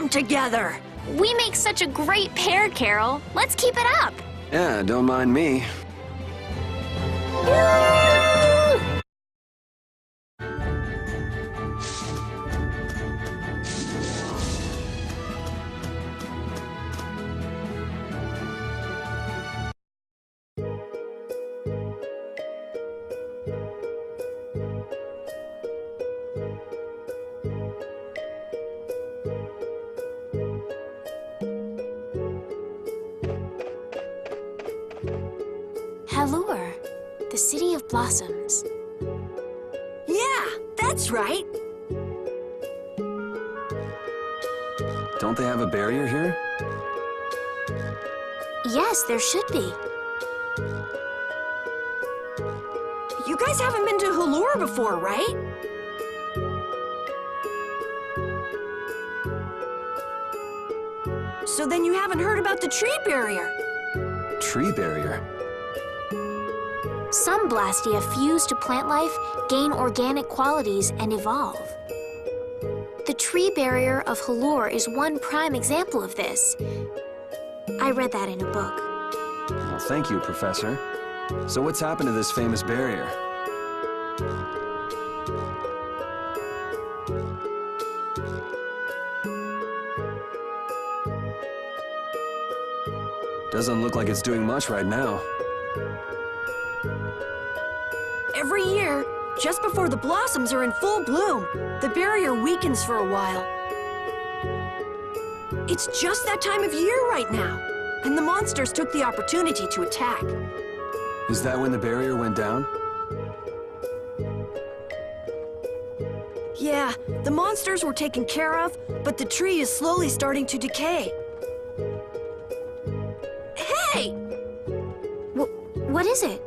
awesome together! We make such a great pair, Carol. Let's keep it up. Yeah, don't mind me. Hallur, the city of blossoms. Yeah, that's right! Don't they have a barrier here? Yes, there should be. You guys haven't been to Hallur before, right? So then you haven't heard about the tree barrier. Tree barrier? Some Blastia fuse to plant life, gain organic qualities, and evolve. The tree barrier of Hallur is one prime example of this. I read that in a book. Well, thank you, Professor. So what's happened to this famous barrier? Doesn't look like it's doing much right now. Every year, just before the blossoms are in full bloom, the barrier weakens for a while. It's just that time of year right now, and the monsters took the opportunity to attack. Is that when the barrier went down? Yeah, the monsters were taken care of, but the tree is slowly starting to decay. Hey! What is it?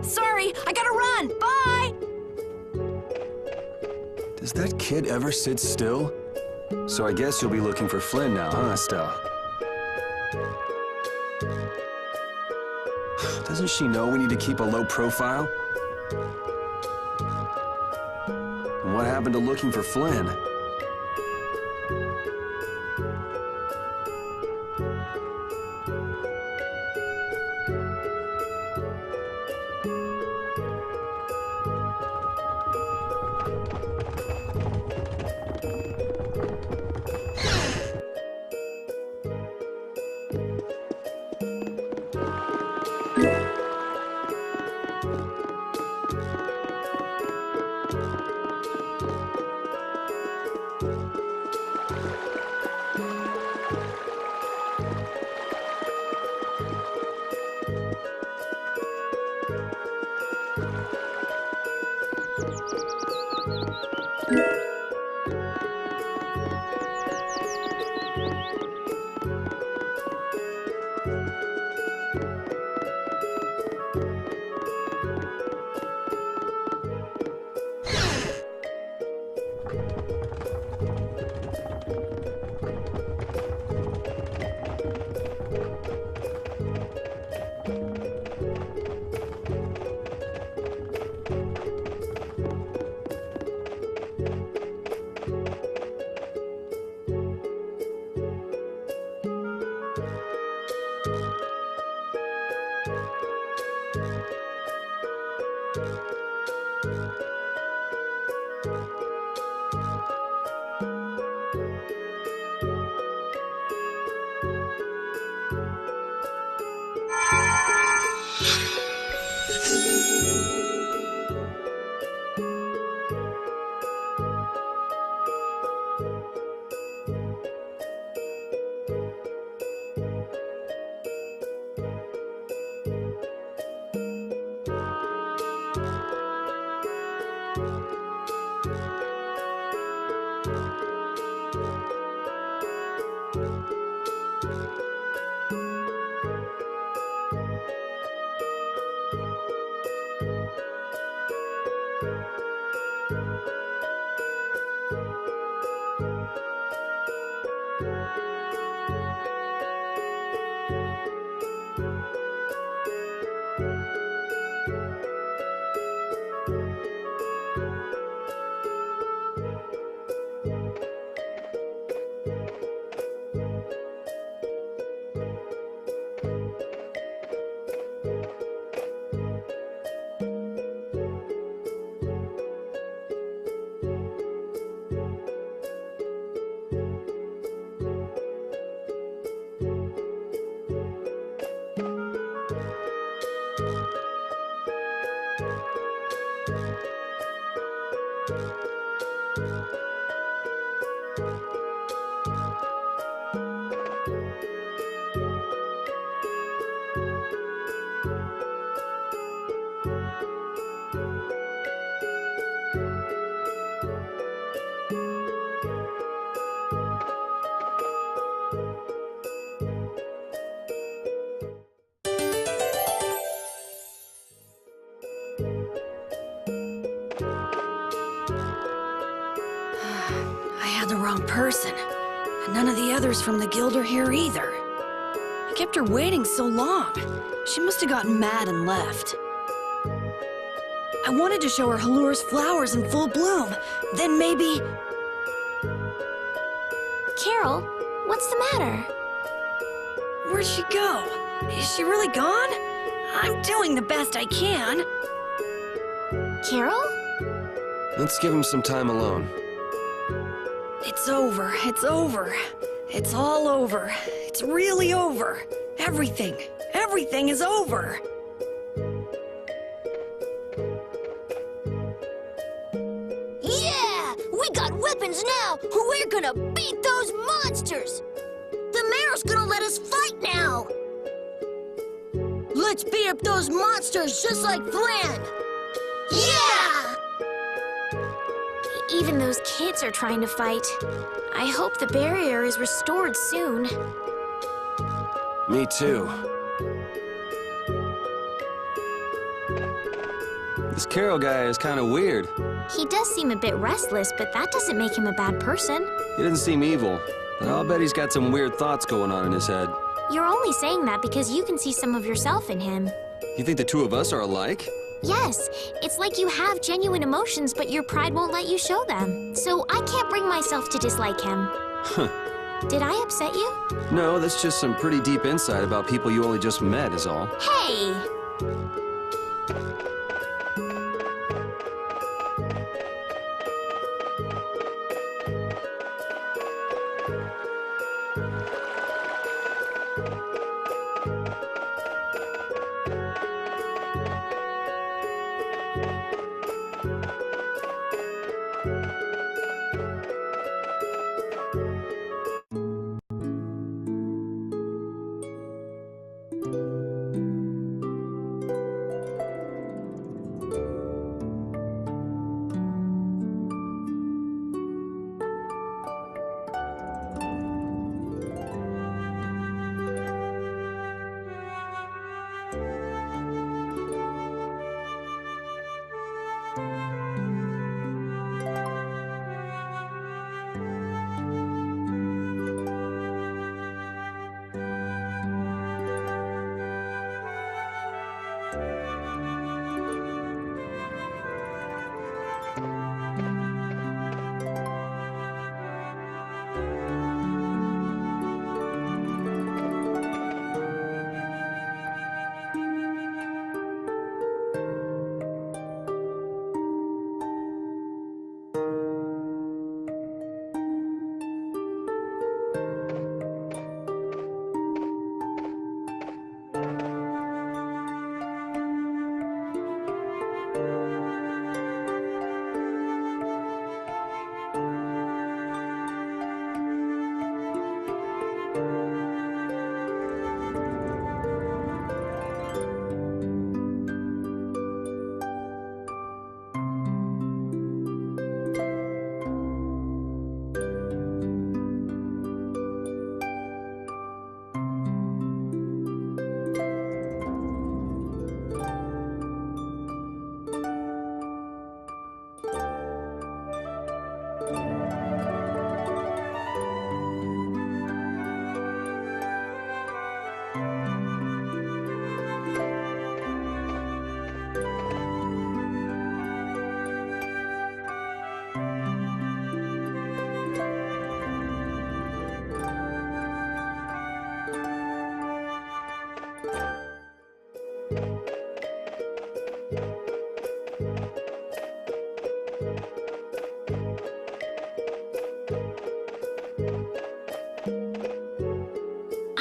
Sorry, I gotta run! Bye! Does that kid ever sit still? So I guess you'll be looking for Flynn now, huh, Estelle? Doesn't she know we need to keep a low profile? And what happened to looking for Flynn? I had the wrong person. And none of the others from the guild are here either. I kept her waiting so long. She must have gotten mad and left. I wanted to show her Halur's flowers in full bloom. Then maybe... Carol, what's the matter? Where'd she go? Is she really gone? I'm doing the best I can. Carol? Let's give him some time alone. It's over. It's over. It's all over. It's really over. Everything. Everything is over. Yeah! We got weapons now! We're gonna beat those monsters! The mayor's gonna let us fight now! Let's beat up those monsters just like planned! Yeah! Even those kids are trying to fight. I hope the barrier is restored soon. Me too. This Carol guy is kind of weird. He does seem a bit restless, but that doesn't make him a bad person. He doesn't seem evil, but I'll bet he's got some weird thoughts going on in his head. You're only saying that because you can see some of yourself in him. You think the two of us are alike? Yes, it's like you have genuine emotions, but your pride won't let you show them. So I can't bring myself to dislike him. Huh. Did I upset you? No, that's just some pretty deep insight about people you only just met is all. Hey!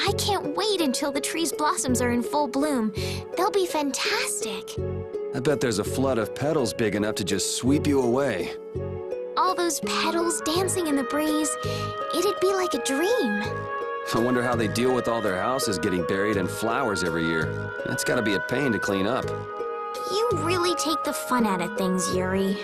I can't wait until the tree's blossoms are in full bloom. They'll be fantastic. I bet there's a flood of petals big enough to just sweep you away. All those petals dancing in the breeze, it'd be like a dream. I wonder how they deal with all their houses getting buried in flowers every year. That's gotta be a pain to clean up. You really take the fun out of things, Yuri.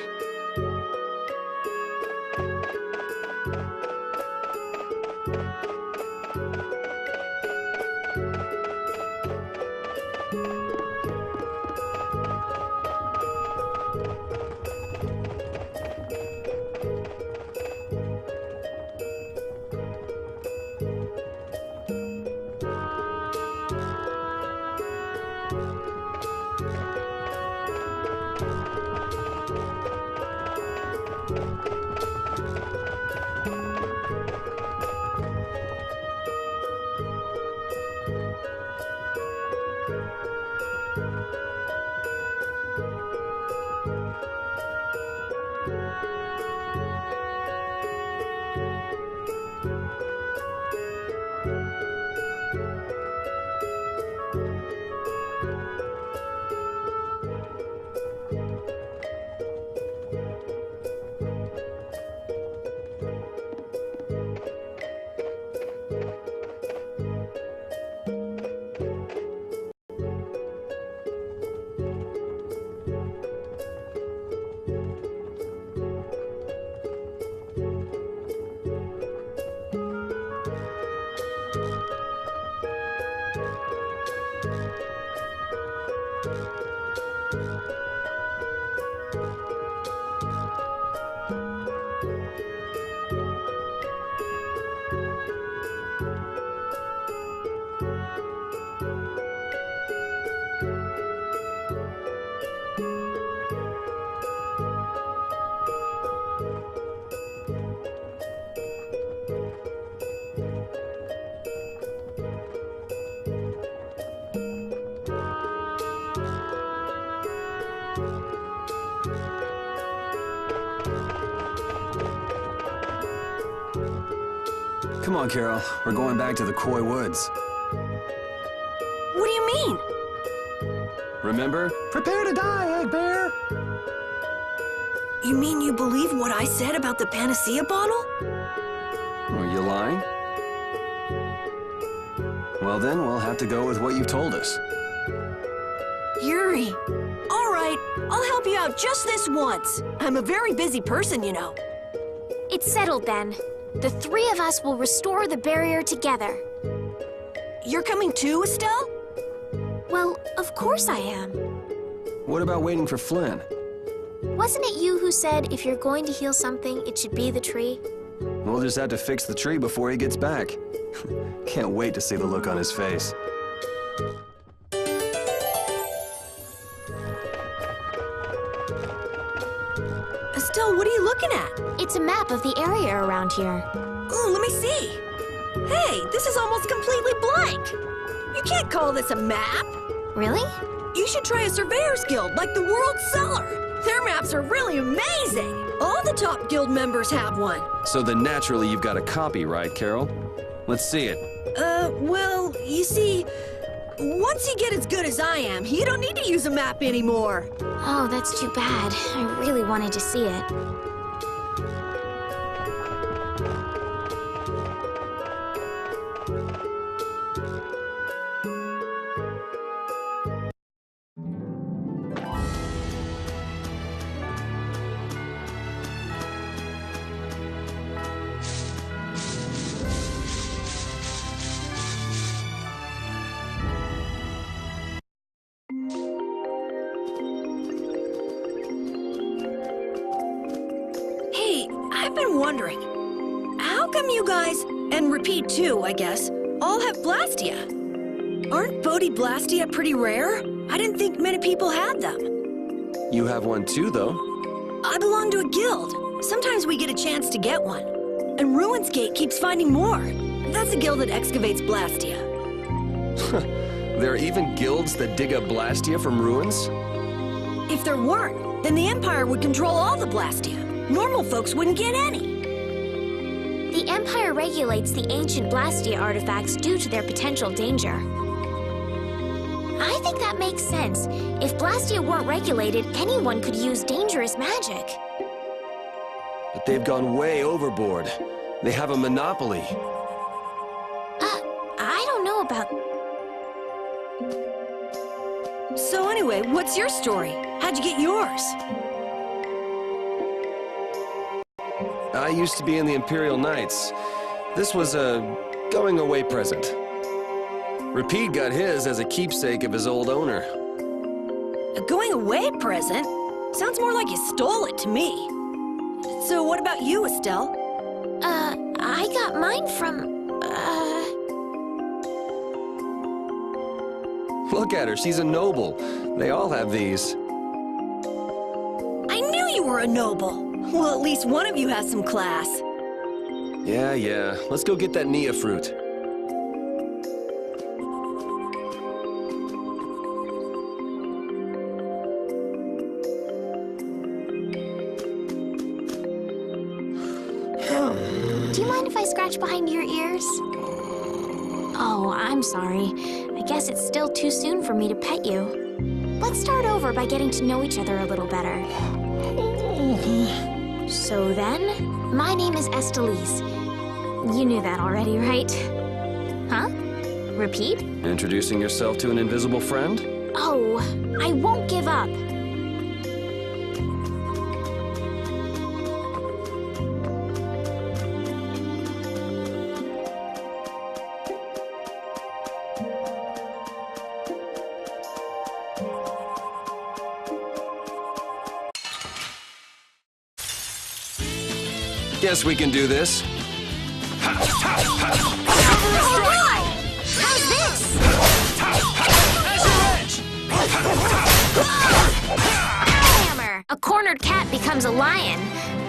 Come on, Carol. We're going back to the Koi Woods. What do you mean? Remember? Prepare to die, Egg Bear! You mean you believe what I said about the panacea bottle? Are you lying? Well then, we'll have to go with what you told us. Yuri. All right, I'll help you out just this once. I'm a very busy person, you know. It's settled then. The three of us will restore the barrier together. You're coming too, Estelle? Well, of course I am. What about waiting for Flynn? Wasn't it you who said if you're going to heal something, it should be the tree? We'll just have to fix the tree before he gets back. Can't wait to see the look on his face. Estelle, what are you looking at? It's a map of the area around here. Ooh, let me see. Hey, this is almost completely blank. You can't call this a map. Really? You should try a surveyor's guild like the World Cellar. Their maps are really amazing. All the top guild members have one. So then naturally you've got a copy, right, Carol? Let's see it. Well, you see, once you get as good as I am, you don't need to use a map anymore. Oh, that's too bad. I really wanted to see it. I've been wondering, how come you guys, and Repeat too, I guess, all have Blastia? Aren't Bodhi Blastia pretty rare? I didn't think many people had them. You have one too, though. I belong to a guild. Sometimes we get a chance to get one. And Ruins Gate keeps finding more. That's a guild that excavates Blastia. There are even guilds that dig up Blastia from ruins? If there weren't, then the Empire would control all the Blastia. Normal folks wouldn't get any. The Empire regulates the ancient Blastia artifacts due to their potential danger. I think that makes sense. If Blastia weren't regulated, anyone could use dangerous magic. But they've gone way overboard. They have a monopoly. I don't know about... So anyway, what's your story? How'd you get yours? I used to be in the Imperial Knights. This was a going-away present. Repeat got his as a keepsake of his old owner. A going-away present? Sounds more like you stole it to me. So what about you, Estelle? I got mine from, Look at her, she's a noble. They all have these. I knew you were a noble. Well, at least one of you has some class. Yeah. Let's go get that Nia fruit. Do you mind if I scratch behind your ears? Oh, I'm sorry. I guess it's still too soon for me to pet you. Let's start over by getting to know each other a little better. So then, my name is Estelise. You knew that already, right? Huh? Repeat? Introducing yourself to an invisible friend? Oh, I won't give up. Guess we can do this. Alright! How's this? Hammer! A cornered cat becomes a lion,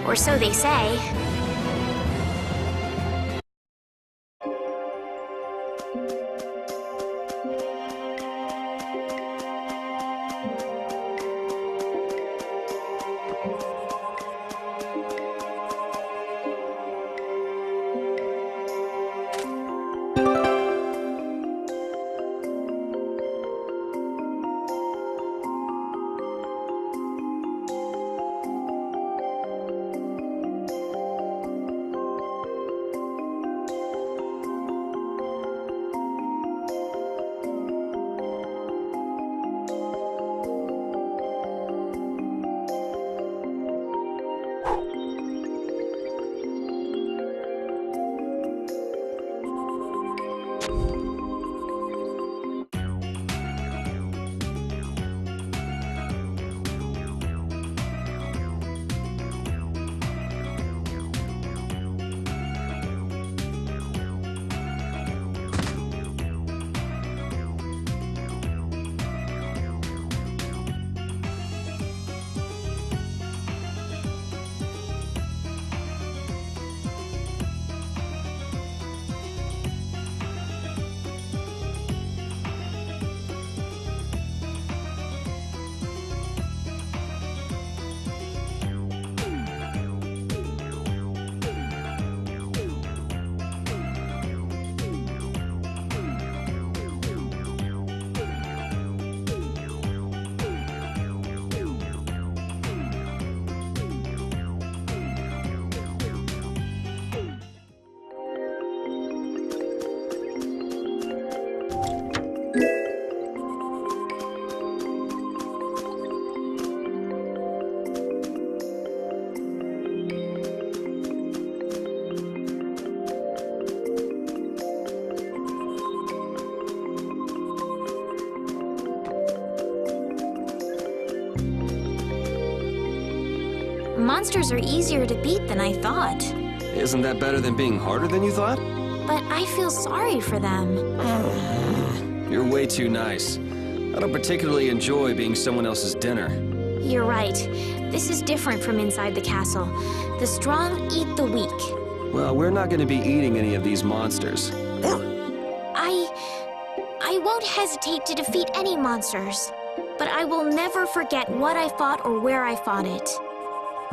or so they say. Monsters are easier to beat than I thought. Isn't that better than being harder than you thought? But I feel sorry for them. You're way too nice. I don't particularly enjoy being someone else's dinner. You're right. This is different from inside the castle. The strong eat the weak. Well, we're not going to be eating any of these monsters. I won't hesitate to defeat any monsters. But I will never forget what I fought or where I fought it.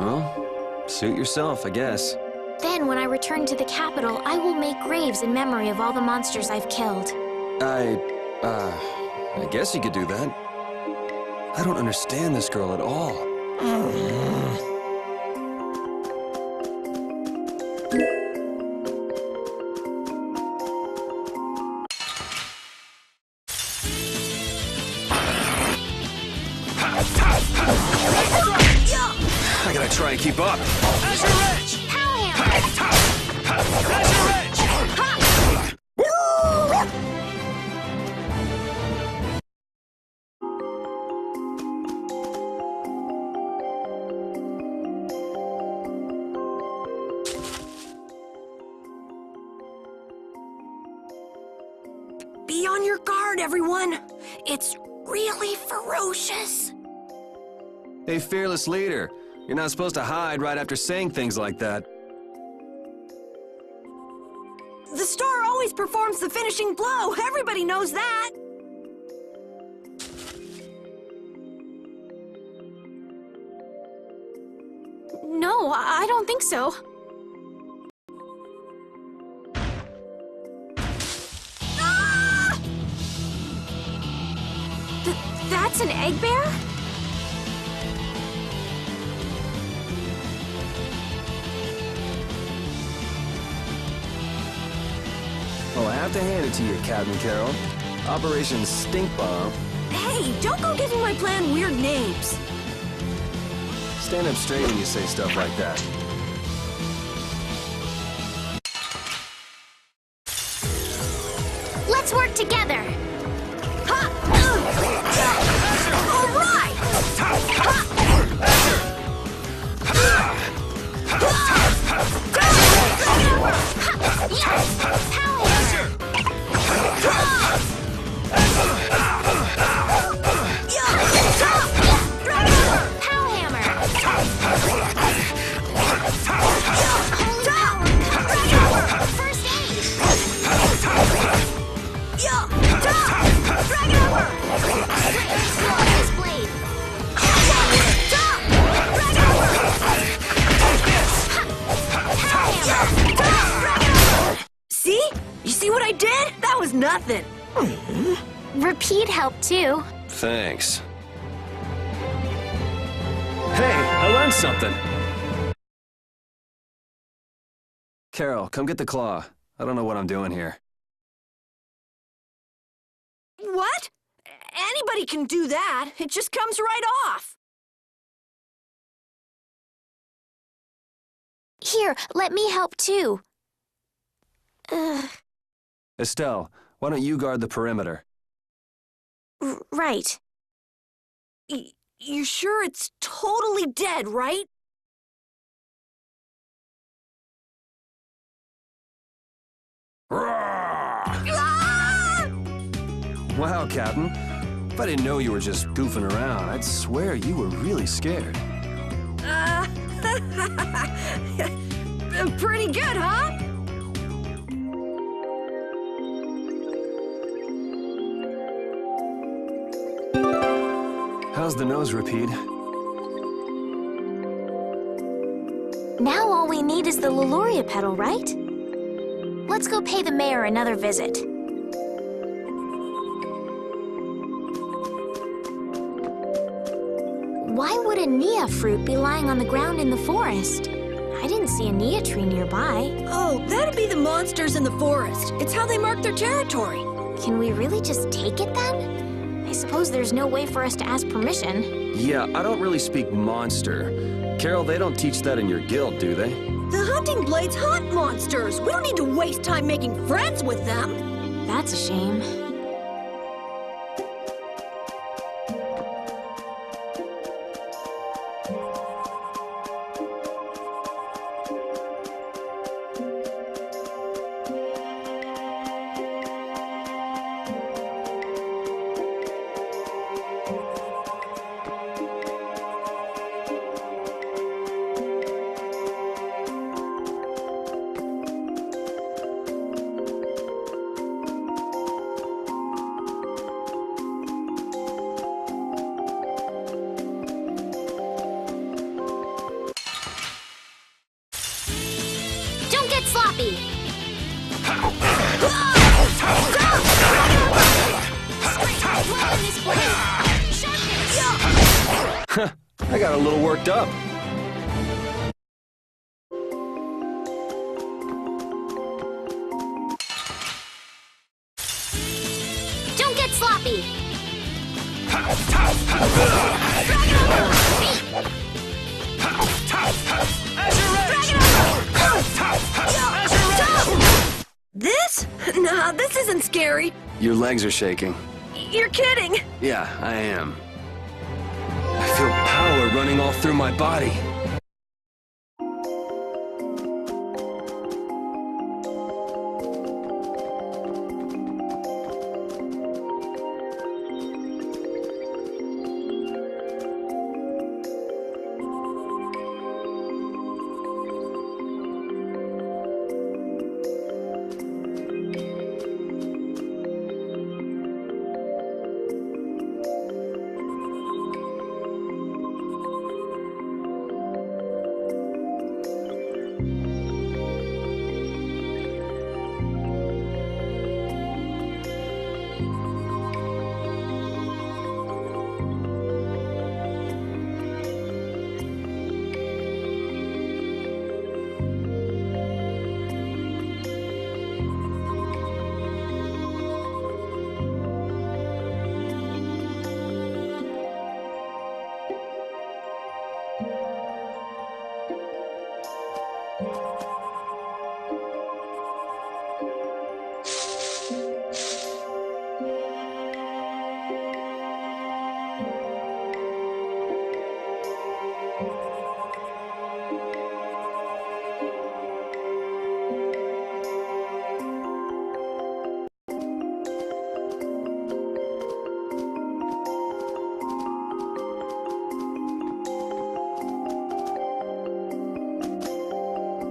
Well, suit yourself, I guess. Then, when I return to the capital, I will make graves in memory of all the monsters I've killed. I guess you could do that. I don't understand this girl at all. I gotta try and keep up. Azure Edge! Power hammer! Azure Edge! Be on your guard, everyone. It's really ferocious. Hey, fearless leader. You're not supposed to hide right after saying things like that. The star always performs the finishing blow. Everybody knows that. No, I don't think so. Ah! That's an egg bear? Well, I have to hand it to you, Captain Carol. Operation Stink Bomb. Hey, don't go giving my plan weird names. Stand up straight when you say stuff like that. Let's work together. Ha! All right! See? You see what I did? That was nothing. Repeat helped too. Thanks. Hey, I learned something. Carol, come get the claw. I don't know what I'm doing here. What? Anybody can do that. It just comes right off. Here, let me help too. Estelle, why don't you guard the perimeter? Right. You sure it's totally dead, right? Ah! Wow, Captain. If I didn't know you were just goofing around, I'd swear you were really scared. Pretty good, huh? How's the nose, Repeat? Now all we need is the Leluria petal, right? Let's go pay the mayor another visit. Why would a Nia fruit be lying on the ground in the forest? I didn't see a Nia tree nearby. Oh, that'd be the monsters in the forest. It's how they mark their territory. Can we really just take it then? I suppose there's no way for us to ask permission. Yeah, I don't really speak monster. Carol, they don't teach that in your guild, do they? The hunting blades hunt monsters. We don't need to waste time making friends with them. That's a shame. Don't get sloppy! in this place! Sharpness! I got a little worked up. Don't get sloppy! This? Nah, this isn't scary. Your legs are shaking. You're kidding. Yeah, I am. I feel power running all through my body.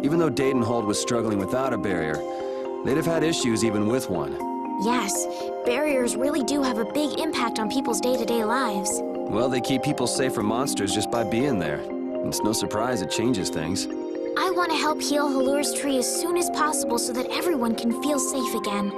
Even though Dadenhold was struggling without a barrier, they'd have had issues even with one. Yes, barriers really do have a big impact on people's day-to-day lives. Well, they keep people safe from monsters just by being there. It's no surprise it changes things. I want to help heal Halur's tree as soon as possible so that everyone can feel safe again.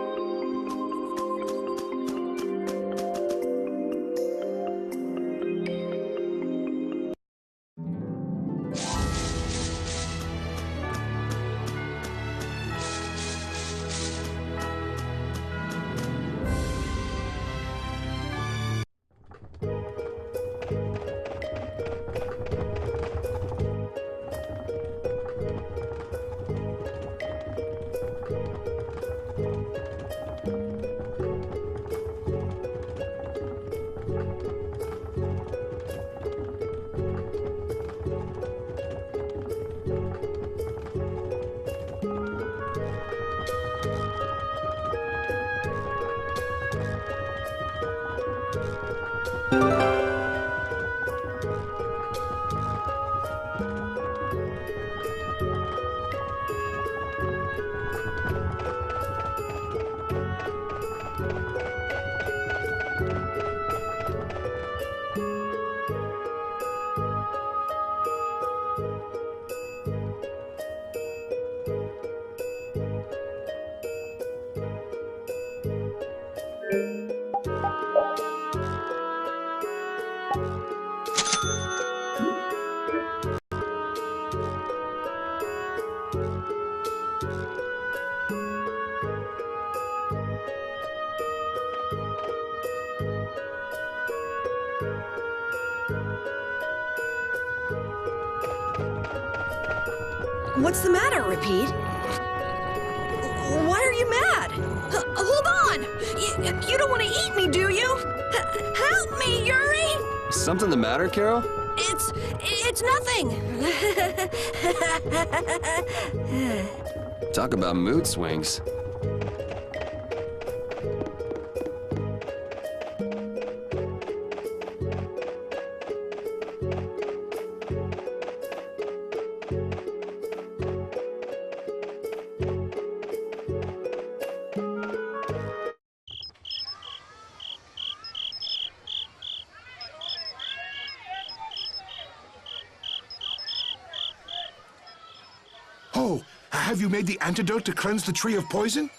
What's the matter, Repeat? Why are you mad? Hold on! You don't want to eat me, do you? Help me, Yuri! Something the matter, Carol? It's nothing. Talk about mood swings. Oh, have you made the antidote to cleanse the tree of poison?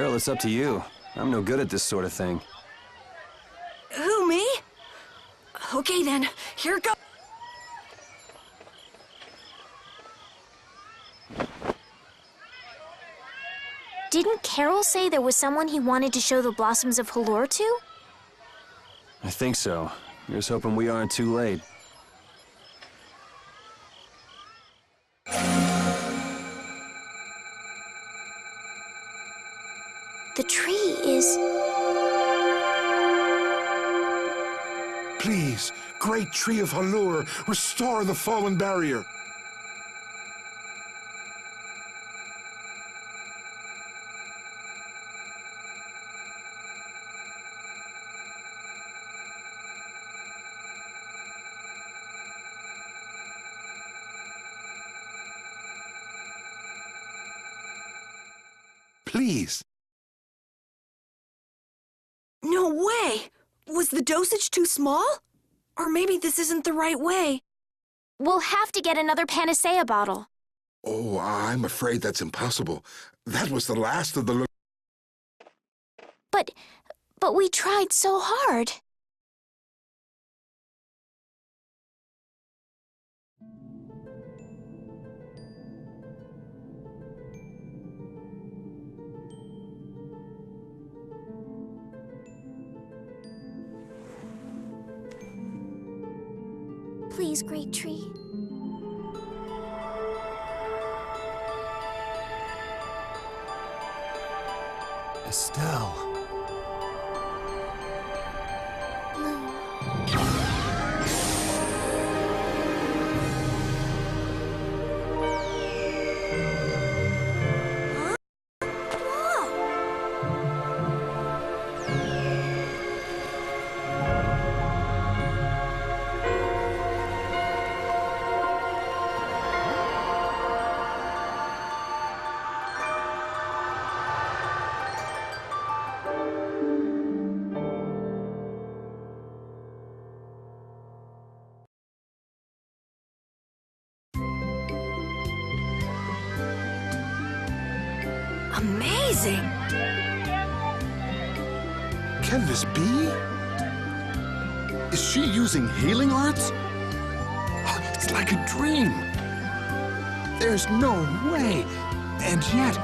Cheryl, it's up to you. I'm no good at this sort of thing. Who, me? Okay then, here it goes. Didn't Carol say there was someone he wanted to show the blossoms of Halor to? I think so. Here's hoping we aren't too late. The tree is... Please, great tree of Halur, restore the fallen barrier. Please. No way! Was the dosage too small? Or maybe this isn't the right way. We'll have to get another panacea bottle. Oh, I'm afraid that's impossible. That was the last of the... But we tried so hard. Please, great tree. Estelle. Amazing! Can this be? Is she using healing arts? It's like a dream. There's no way. And yet...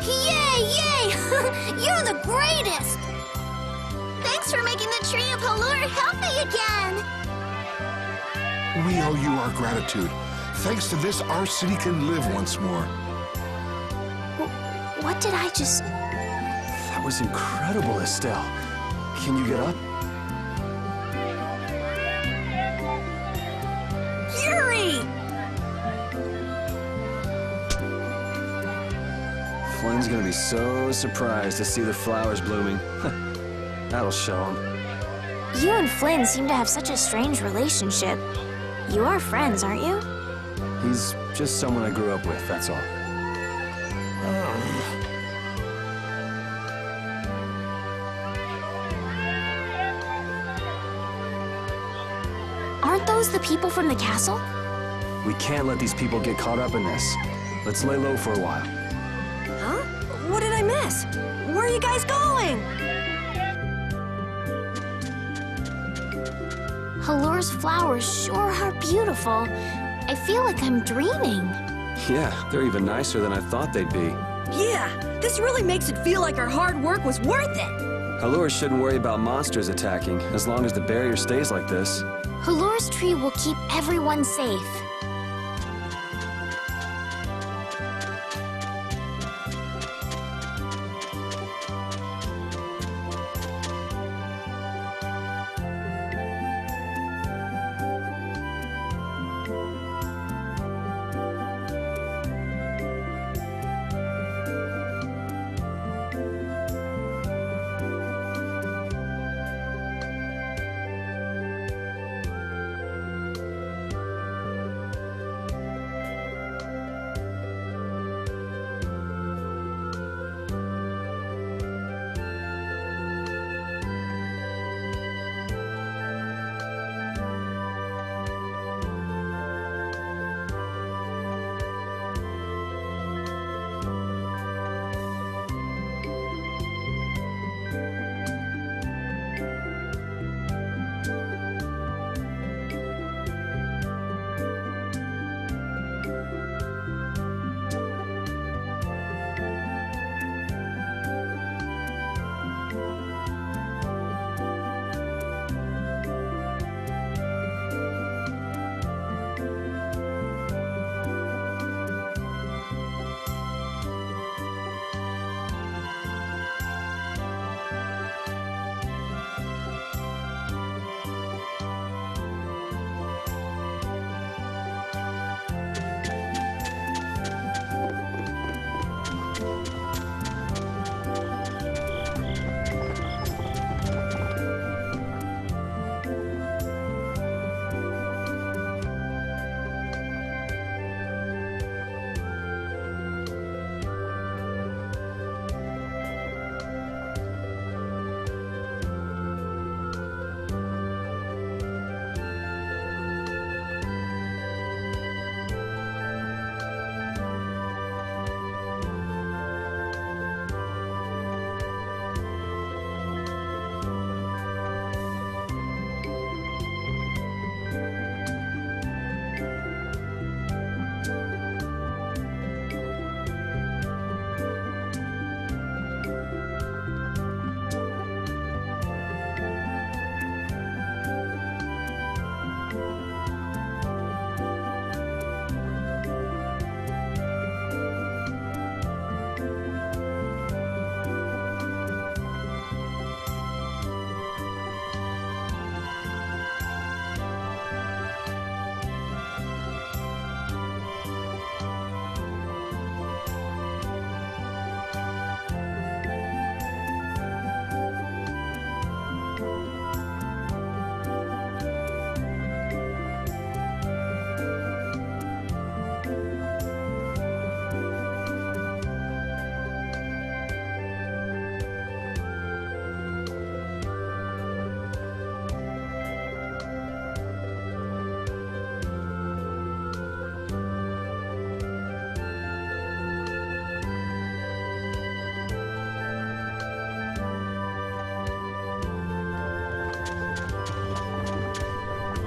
Yay, yay! You're the greatest! Thanks for making the tree of Halur healthy again! We owe you our gratitude. Thanks to this, our city can live once more. What did I just... That was incredible, Estelle. Can you get up? Yuri! Flynn's gonna be so surprised to see the flowers blooming. That'll show him. You and Flynn seem to have such a strange relationship. You are friends, aren't you? He's just someone I grew up with, that's all. Aren't those the people from the castle? We can't let these people get caught up in this. Let's lay low for a while. Huh? What did I miss? Where are you guys going? Halur's flowers sure are beautiful. I feel like I'm dreaming. Yeah, they're even nicer than I thought they'd be. Yeah, this really makes it feel like our hard work was worth it. Halur shouldn't worry about monsters attacking, as long as the barrier stays like this. Halur's tree will keep everyone safe.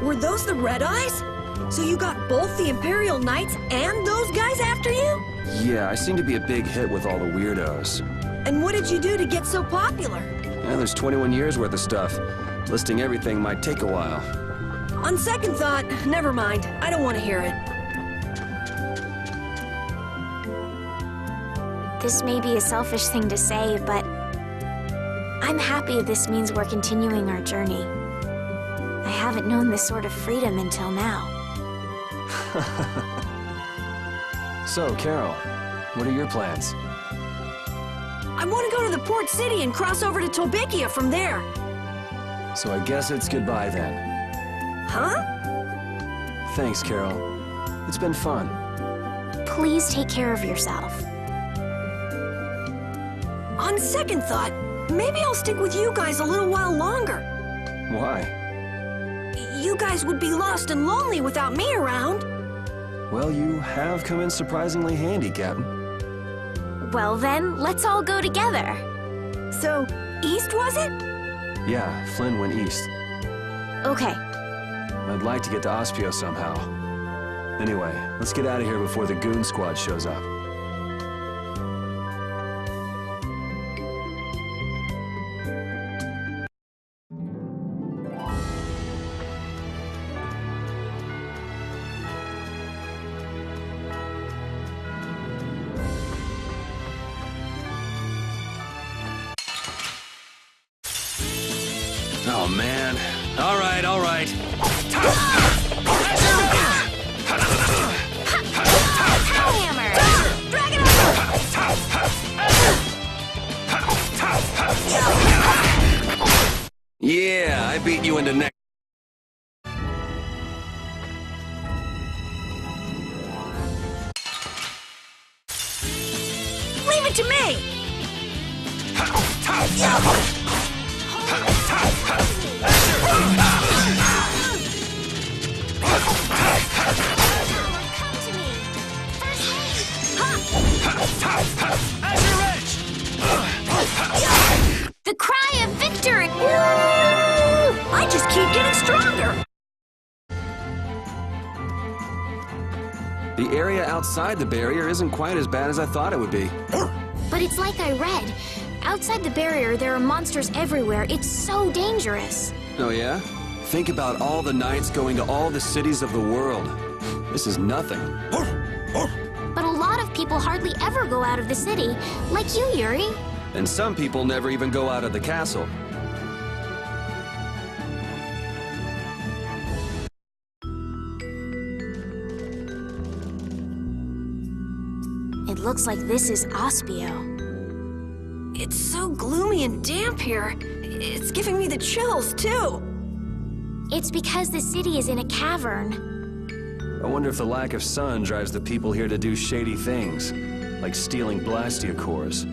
Were those the Red Eyes? So you got both the Imperial Knights and those guys after you? Yeah, I seem to be a big hit with all the weirdos. And what did you do to get so popular? Yeah, there's 21 years worth of stuff. Listing everything might take a while. On second thought, never mind. I don't want to hear it. This may be a selfish thing to say, but I'm happy this means we're continuing our journey. I haven't known this sort of freedom until now. So, Carol, what are your plans? I want to go to the port city and cross over to Tolbikia from there. So I guess it's goodbye then. Huh? Thanks, Carol. It's been fun. Please take care of yourself. On second thought, maybe I'll stick with you guys a little while longer. Why? You guys would be lost and lonely without me around. Well, you have come in surprisingly handy, Captain. Well then, let's all go together. So, east was it? Yeah, Flynn went east. Okay. I'd like to get to Ospio somehow. Anyway, let's get out of here before the goon squad shows up. Oh, man. All right, all right. Hammer! Dragon Yeah, I beat you into neck. Leave it to me! Come to me! Azure Edge! The cry of victory! I just keep getting stronger! The area outside the barrier isn't quite as bad as I thought it would be. But it's like I read. Outside the barrier, there are monsters everywhere. It's so dangerous. Oh, yeah? Think about all the knights going to all the cities of the world. This is nothing. But a lot of people hardly ever go out of the city, like you, Yuri. And some people never even go out of the castle. It looks like this is Ospio. It's so gloomy and damp here. It's giving me the chills, too. It's because the city is in a cavern. I wonder if the lack of sun drives the people here to do shady things, like stealing Blastia cores.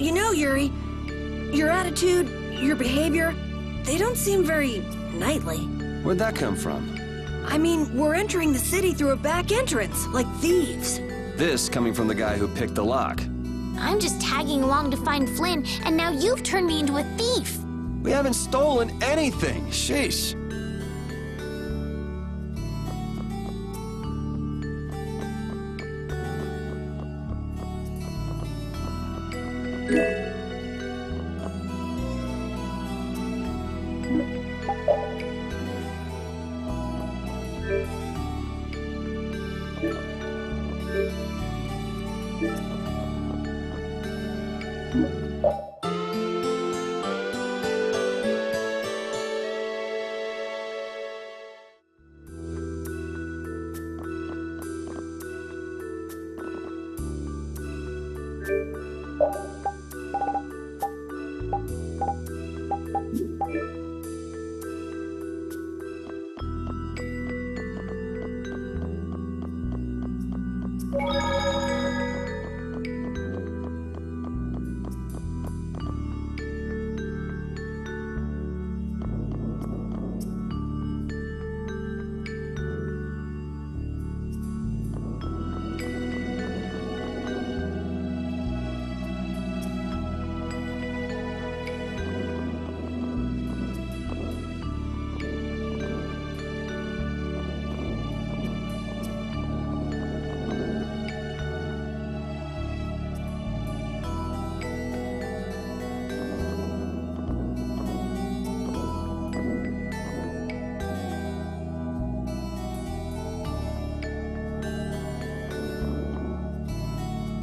You know, Yuri, your attitude, your behavior, they don't seem very knightly. Where'd that come from? I mean, we're entering the city through a back entrance, like thieves. This coming from the guy who picked the lock. I'm just tagging along to find Flynn, and now you've turned me into a thief. We haven't stolen anything. Sheesh.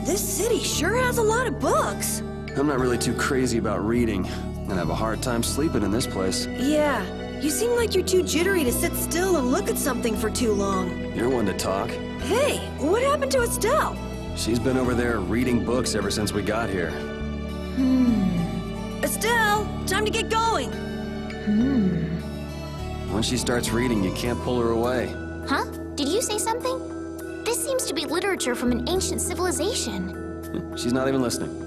This city sure has a lot of books. I'm not really too crazy about reading, and I have a hard time sleeping in this place. Yeah, you seem like you're too jittery to sit still and look at something for too long. You're one to talk. Hey, what happened to Estelle? She's been over there reading books ever since we got here. Estelle, time to get going. When she starts reading, you can't pull her away. Huh? Did you say something? This seems to be literature from an ancient civilization. She's not even listening.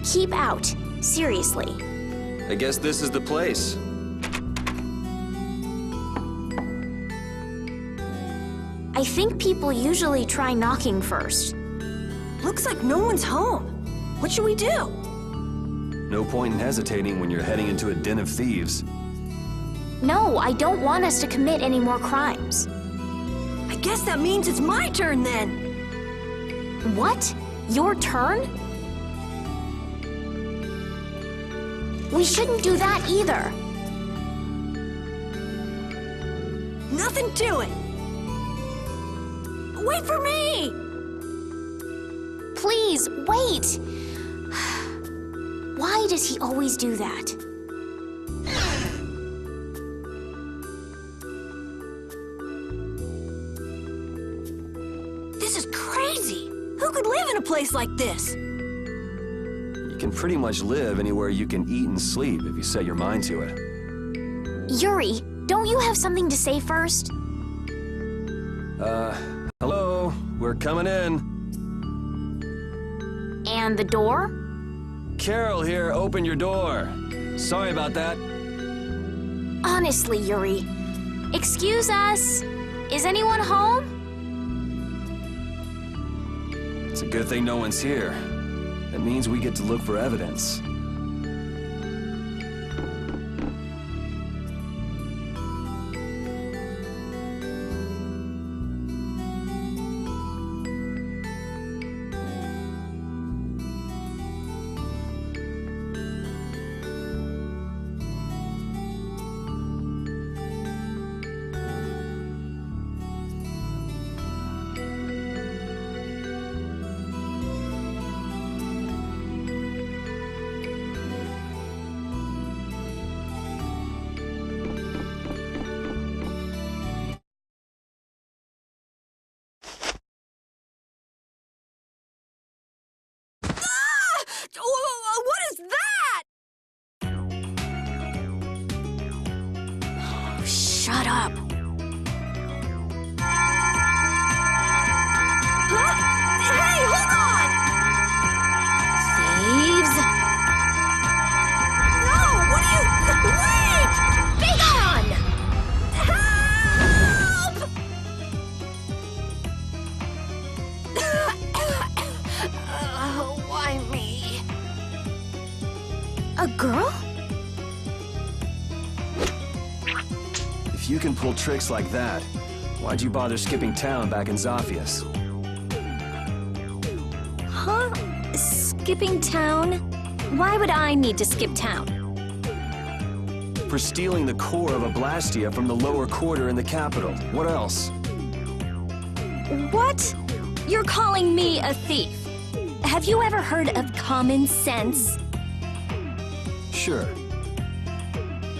Keep out. Seriously. I guess this is the place. I think people usually try knocking first. Looks like no one's home. What should we do? No point in hesitating when you're heading into a den of thieves. No, I don't want us to commit any more crimes. I guess that means it's my turn then. What? Your turn? We shouldn't do that either. Nothing to it. Wait for me! Please, wait! Why does he always do that? This is crazy! Who could live in a place like this? You can pretty much live anywhere you can eat and sleep if you set your mind to it. Yuri, don't you have something to say first? Hello? We're coming in. And the door? Carol here, open your door. Sorry about that. Honestly, Yuri. Excuse us. Is anyone home? It's a good thing no one's here. That means we get to look for evidence. Shut up. Huh? Hey, hold on! Thieves? No, what are you... Wait! Be gone! Help! Why me? A girl? If you can pull tricks like that, why'd you bother skipping town back in Zophius? Huh? Skipping town? Why would I need to skip town? For stealing the core of a Blastia from the lower quarter in the capital. What else? What? You're calling me a thief? Have you ever heard of common sense? Sure.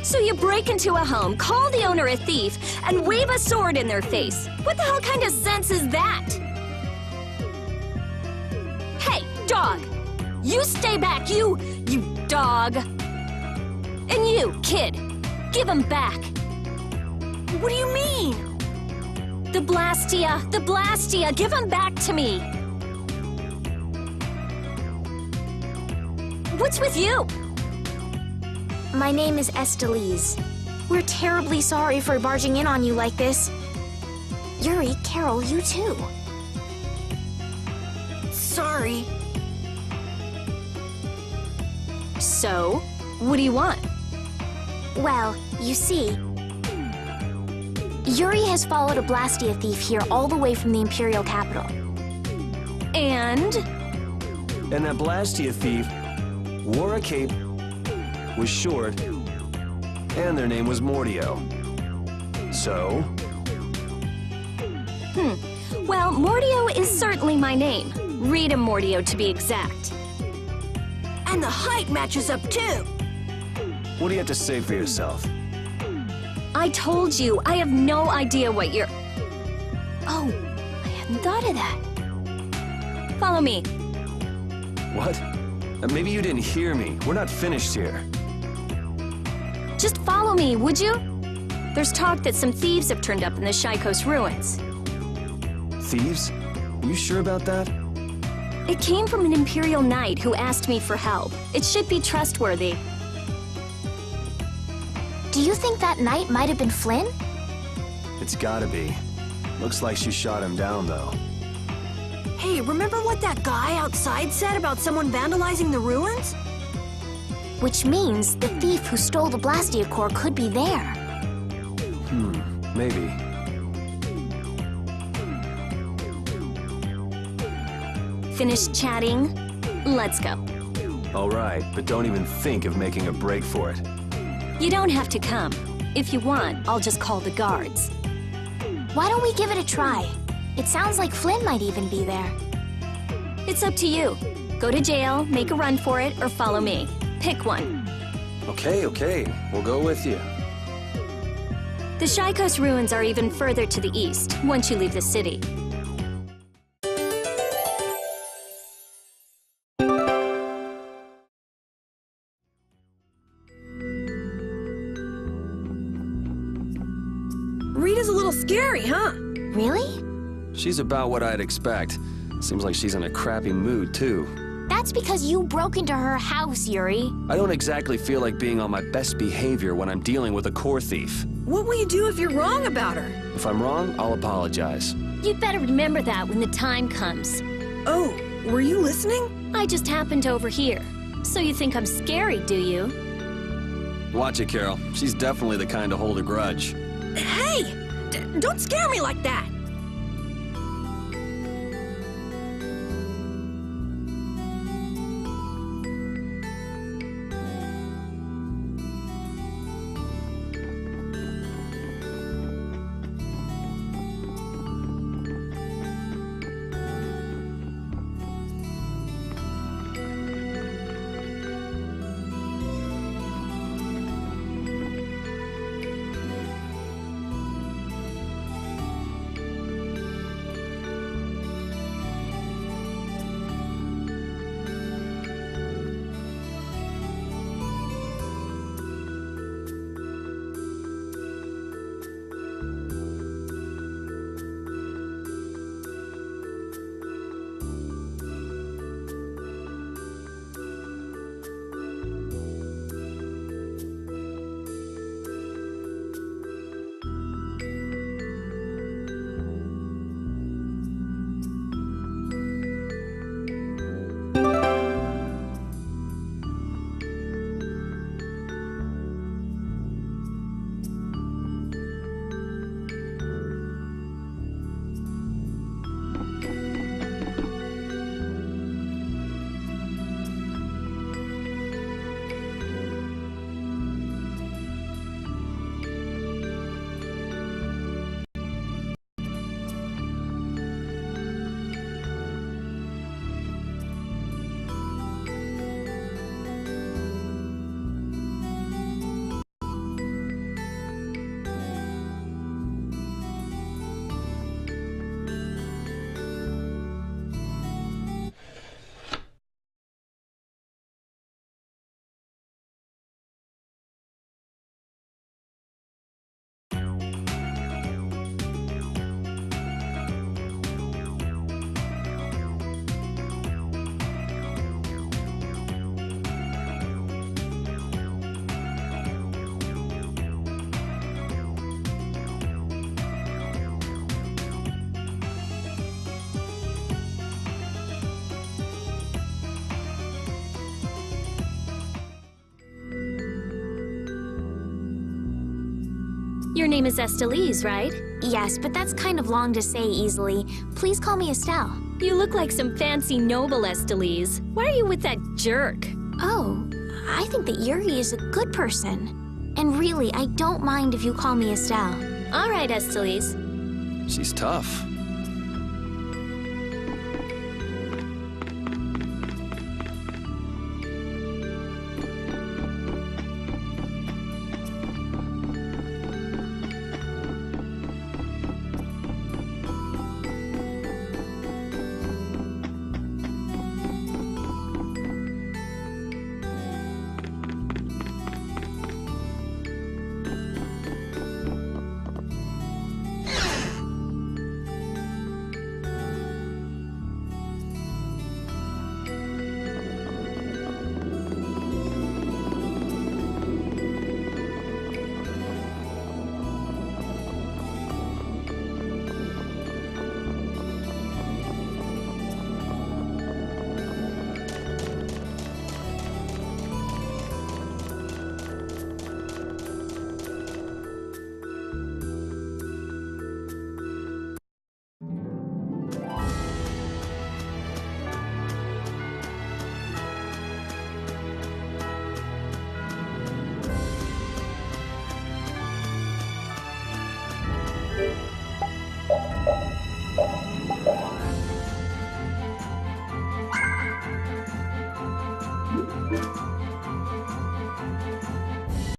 So you break into a home, call the owner a thief, and wave a sword in their face. What the hell kind of sense is that? Hey, dog! You stay back, you dog! And you, kid, give him back. What do you mean? The Blastia, give him back to me. What's with you? My name is Estelise. We're terribly sorry for barging in on you like this. Yuri, Carol, you too. Sorry. So, what do you want? Well, you see, Yuri has followed a Blastia thief here all the way from the Imperial capital. And And that Blastia thief wore a cape, was short, and their name was Mordio. So? well, Mordio is certainly my name. Rita Mordio, to be exact. And the height matches up too. What do you have to say for yourself? I told you, I have no idea what you're... Oh, I hadn't thought of that. Follow me. What? Maybe you didn't hear me. We're not finished here. Just follow me, would you? There's talk that some thieves have turned up in the Shaikos ruins. Thieves? Are you sure about that? It came from an Imperial Knight who asked me for help. It should be trustworthy. Do you think that knight might have been Flynn? It's gotta be. Looks like she shot him down, though. Hey, remember what that guy outside said about someone vandalizing the ruins? Which means the thief who stole the Blastia core could be there. Maybe. Finished chatting? Let's go. All right, but don't even think of making a break for it. You don't have to come. If you want, I'll just call the guards. Why don't we give it a try? It sounds like Flynn might even be there. It's up to you. Go to jail, make a run for it, or follow me. Pick one. Okay, we'll go with you. The Shaikos ruins are even further to the east, once you leave the city. Rita's a little scary, huh? Really? She's about what I'd expect. Seems like she's in a crappy mood, too. That's because you broke into her house, Yuri. I don't exactly feel like being on my best behavior when I'm dealing with a core thief. What will you do if you're wrong about her? If I'm wrong, I'll apologize. You'd better remember that when the time comes. Oh, were you listening? I just happened to overhear. So you think I'm scary, do you? Watch it, Carol. She's definitely the kind to hold a grudge. Hey! Don't scare me like that! Your name is Estelise, right? Yes, but that's kind of long to say easily. Please call me Estelle. You look like some fancy noble, Estelise. Why are you with that jerk? Oh, I think that Yuri is a good person. And really, I don't mind if you call me Estelle. All right, Estelise. She's tough.